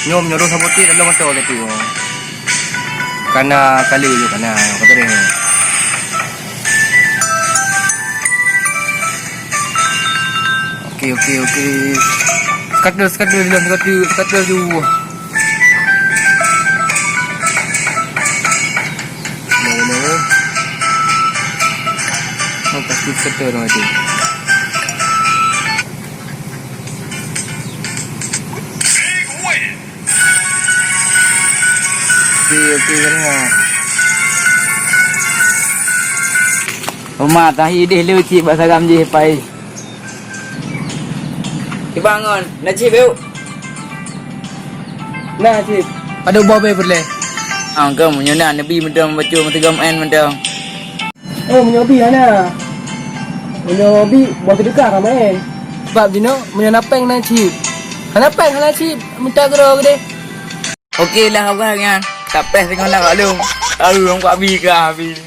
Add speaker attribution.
Speaker 1: Nyom nyodo sabuti dalam mata tapi karena kali je karena kata dia. Okey. Skat dulu. No. Oh, pasti setor macam. Okey kan.
Speaker 2: Rumah tahi deh lu cik bahasa gamji pai. Dibangun, nak cik beu.
Speaker 1: Nah, cip. Ada bawa boleh.
Speaker 2: Angka menyona nabi mendam baca mentegam en mendam.
Speaker 1: Oh, menyobi ana. Menyobi buat sedekah ramai. Sebab dino menyenapeng na cip. Kenapa na cip? Minta gero gede.
Speaker 2: Okeylah orang kan. Tak payah tengok nak kat lu. Tahu orang kat bi ke habis.